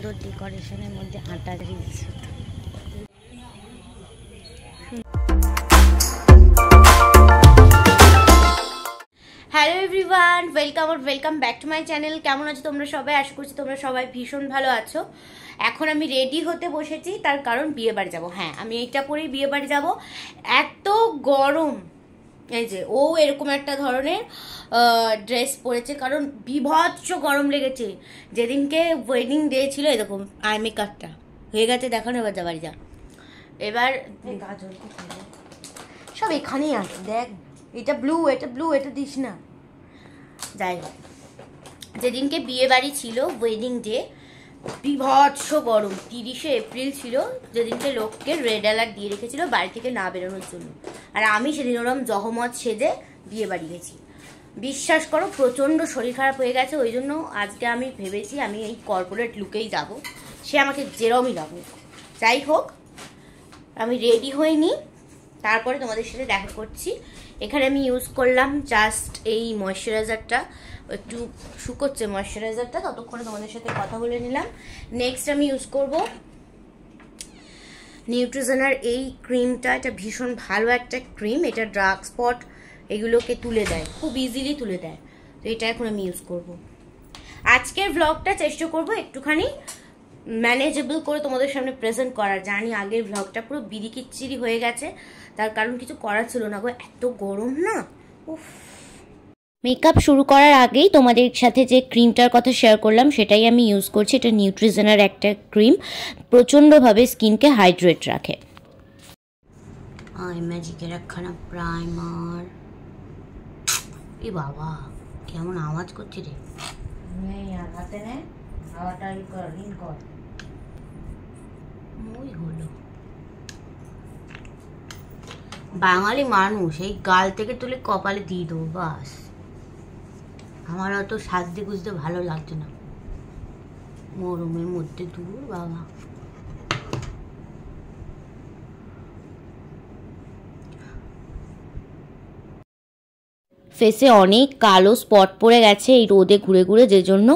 সুন্দর ডেকোরেশনের মধ্যে হাঁটা reels. Hello everyone, welcome back to my channel. কেমন আছো তোমরা সবাই? আশা করছি তোমরা সবাই ভীষণ ভালো আছো। এখন আমি রেডি হতে বসেছি, তার কারণ বিয়ে বাড়ি যাবো। হ্যাঁ, আমি এইটা পরেই বিয়ে বাড়ি যাবো। এত গরম, এই যে ও এরকম একটা ধরনের ড্রেস পরেছে, কারণ বিভৎস গরম লেগেছে। যেদিনকে ওয়েডিং ডে ছিল এরকম আই মেকআপটা হয়ে গেছে, দেখো না। এবার যা বাড়ি যা, এবার গাজর সব এখানেই আছে। দেখ, এটা ব্লু, এটা দিস না। যাই হোক, যেদিনকে বিয়ে বাড়ি ছিল ওয়েডিং ডে, বিভৎস গরম, 30শে এপ্রিল ছিল, যেদিনকে লোককে রেড অ্যালার্ট দিয়ে রেখেছিল বাড়ি থেকে না বেরোনোর জন্য। আর আমি সেদিন ওরম জহমত সেজে বিয়ে বাড়ি গেছি। বিশ্বাস করো, প্রচণ্ড শরীর খারাপ হয়ে গেছে। ওই জন্য আজকে আমি ভেবেছি আমি এই কর্পোরেট লুকেই যাব, সে আমাকে যেরমই লাগুক। যাই হোক, আমি রেডি হইনি, তারপরে তোমাদের সাথে দেখা করছি। এখানে আমি ইউজ করলাম জাস্ট এই ময়শ্চারাইজারটা, একটু শুকোচ্ছে ময়শ্চারাইজারটা, ততক্ষণে তোমাদের সাথে কথা বলে নিলাম। নেক্সট আমি ইউজ করব নিউট্রিজেনার এই ক্রিমটা। এটা ভীষণ ভালো একটা ক্রিম, এটা ডার্ক স্পট এগুলোকে তুলে দেয়, খুব ইজিলি তুলে দেয়। তো এটা এখন আমি ইউজ করব। আজকের ভ্লগটা চেষ্টা করব একটুখানি ম্যানেজেবল করে তোমাদের সামনে প্রেজেন্ট করার। জানি আগের ভ্লগটা পুরো বিড়িকিচ্ছিরি হয়ে গেছে, তার কারণ কিছু করার ছিল না গো, এত গরম না। উফ, মেকআপ শুরু করার আগেই তোমাদের সাথে যে ক্রিমটার কথা শেয়ার করলাম সেটাই আমি ইউজ করছি। এটা নিউট্রিজেনার একটা ক্রিম, প্রচণ্ডভাবে স্কিনকে হাইড্রেট রাখে। ম্যাজিকের একখানা প্রাইমার। এ বাবা, কেমন আওয়াজ করছে রে। হাতে নে, হাওয়াটা কর। ওই হলো বাঙালি মানুষ, এই গাল থেকে তুলে কপালে দিয়ে দেবো বাস। আমার অত সাজতে গুজতে ভালো লাগছে না গরমের মধ্যে, দূর বাবা। ফেসে অনেক কালো স্পট পড়ে গেছে এই রোদে ঘুরে ঘুরে, যে জন্য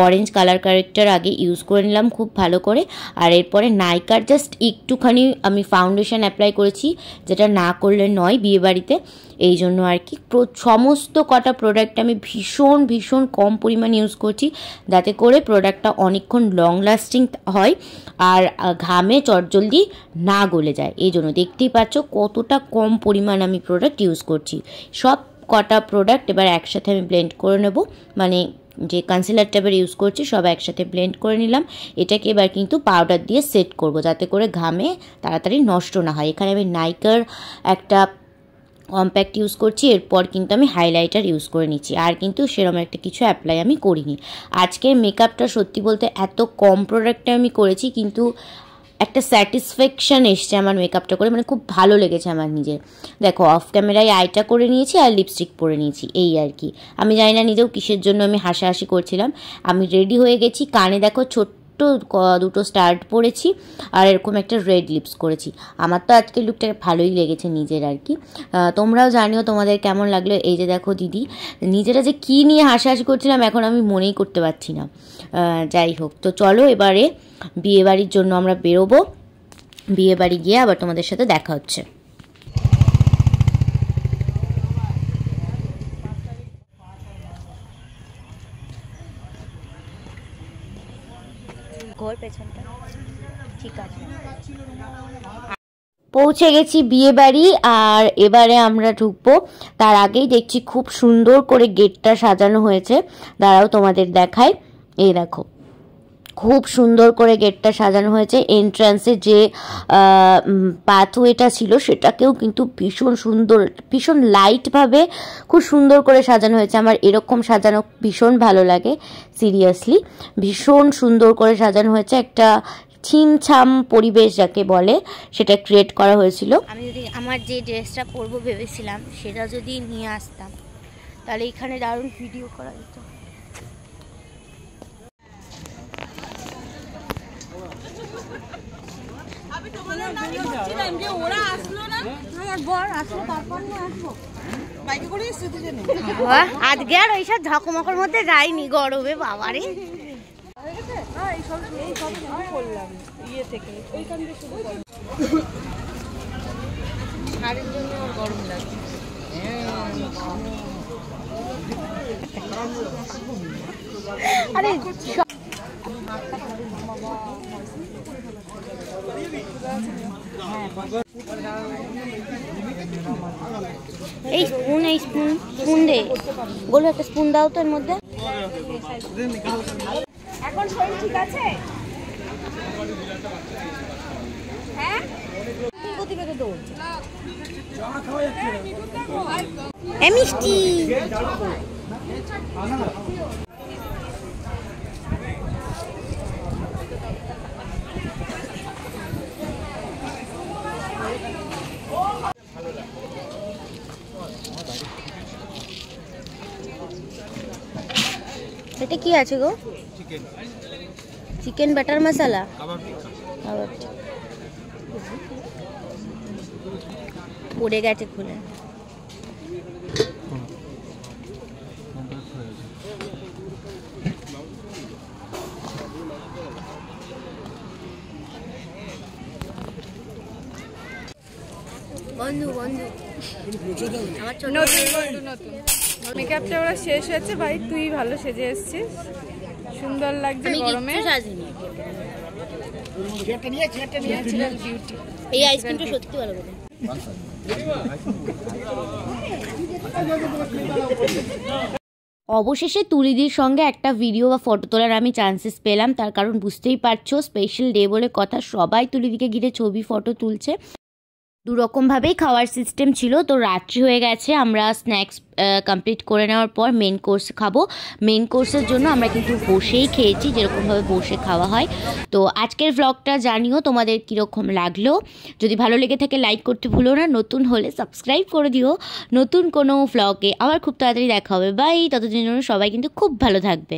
অরেঞ্জ কালার কারেক্টার আগে ইউজ করে নিলাম খুব ভালো করে। আর এরপরে নাইকার জাস্ট একটুখানি আমি ফাউন্ডেশন অ্যাপ্লাই করেছি, যেটা না করলে নয় বিয়েবাড়িতে, এই জন্য আর কি। সমস্ত কটা প্রোডাক্ট আমি ভীষণ কম পরিমাণ ইউজ করছি, যাতে করে প্রোডাক্টটা অনেকক্ষণ লং লাস্টিং হয় আর ঘামে চটজলদি না গলে যায়। এই জন্য দেখতেই পাচ্ছ কতটা কম পরিমাণ আমি প্রোডাক্ট ইউজ করছি। সব কটা প্রোডাক্ট এবার একসাথে আমি ব্লেন্ড করে নেব, মানে যে কনসিলারটা এবার ইউজ করছি সব একসাথে ব্লেন্ড করে নিলাম। এটাকে এবার কিন্তু পাউডার দিয়ে সেট করব, যাতে করে ঘামে তাড়াতাড়ি নষ্ট না হয়। এখানে আমি নাইকার একটা কম্প্যাক্ট ইউজ করছি, এরপর কিন্তু আমি হাইলাইটার ইউজ করে নিচ্ছি। আর কিন্তু সেরকম একটা কিছু অ্যাপ্লাই আমি করিনি। আজকের মেকআপটা সত্যি বলতে এত কম প্রোডাক্টে আমি করেছি, কিন্তু একটা স্যাটিসফ্যাকশান এসছে আমার মেকআপটা করে, মানে খুব ভালো লেগেছে আমার নিজের। দেখো, অফ ক্যামেরায় আইটা করে নিয়েছি আর লিপস্টিক পরে নিয়েছি, এই আর কি। আমি জানি না নিজেও কিসের জন্য আমি হাসাহাসি করছিলাম। আমি রেডি হয়ে গেছি, কানে দেখো ছোট্ট দুটো স্টার্ট পরেছি, আর এরকম একটা রেড লিপস করেছি। আমার তো আজকে লুকটা ভালোই লেগেছে নিজের আর কি। তোমরাও জানিও তোমাদের কেমন লাগলো। এই যে দেখো দিদি, নিজেরা যে কী নিয়ে হাসাহাসি করছিলাম এখন আমি মনেই করতে পারছি না। যাই হোক, তো চলো এবারে বিয়েবাড়ির জন্য আমরা বেরোবো। বিয়েবাড়ি গিয়ে আবার তোমাদের সাথে দেখা হচ্ছে। ঠিক আছে, পৌঁছে গেছি বিয়ে বাড়ি, আর এবারে আমরা ঢুকবো। তার আগেই দেখছি খুব সুন্দর করে গেটটা সাজানো হয়েছে, দাঁড়াও তোমাদের দেখায়। এই দেখো, খুব সুন্দর করে গেটটা সাজানো হয়েছে। এন্ট্রান্সে যে পাথওয়েটা ছিল সেটাকেও কিন্তু ভীষণ সুন্দর, ভীষণ লাইটভাবে খুব সুন্দর করে সাজানো হয়েছে। আমার এরকম সাজানো ভীষণ ভালো লাগে, সিরিয়াসলি ভীষণ সুন্দর করে সাজানো হয়েছে। একটা ছিমছাম পরিবেশ যাকে বলে সেটা ক্রিয়েট করা হয়েছিল। আমি যদি আমার যে ড্রেসটা পরবো ভেবেছিলাম সেটা যদি নিয়ে আসতাম, তাহলে এখানে দারুণ ভিডিও করা যেত। আজকে আর ওইসব ঝকমকর মধ্যে যাইনি গরমে, বাবারে। ইয়ে থেকে ওইখান থেকে শুরু করলাম। শাড়ির জন্য আর গরম লাগে। আরে এই স্পুন দে, বলো একটা স্পুন দাও তো এর মধ্যে। এখন শরীর ঠিক আছে? হ্যাঁ গতিবেগে দৌড়ছে। মিষ্টি এটা কি আছে গো? চিকেন বাটার মশলা, পড়ে গেছে খুলে। বন্ধু বন্ধু আমার ছোট নতুন মেকআপটা ওরা শেষ হয়েছে। ভাই তুই ভালো সেজে এসেছিস, সুন্দর লাগছে গরমে। এই আইসক্রিমটা সত্যি ভালো লাগে। অবশেষে তুলিদির সঙ্গে একটা ভিডিও বা ফটো তোলার আমি চান্সেস পেলাম, তার কারণ বুঝতেই পারছো স্পেশাল ডে বলে কথা, সবাই তুলিদিকে ঘিরে ছবি ফটো তুলছে। দুরকমভাবেই খাওয়ার সিস্টেম ছিল। তো রাত্রি হয়ে গেছে, আমরা স্ন্যাক্স কমপ্লিট করে নেওয়ার পর মেন কোর্স খাবো। মেন কোর্সের জন্য আমরা কিন্তু বসেই খেয়েছি, যেরকমভাবে বসে খাওয়া হয়। তো আজকের ভ্লগটা জানিও তোমাদের কীরকম লাগলো। যদি ভালো লেগে থাকে লাইক করতে ভুলো না, নতুন হলে সাবস্ক্রাইব করে দিও। নতুন কোনো ভ্লগে আবার খুব তাড়াতাড়ি দেখা হবে। বাই, ততদিনের জন্য সবাই কিন্তু খুব ভালো থাকবে।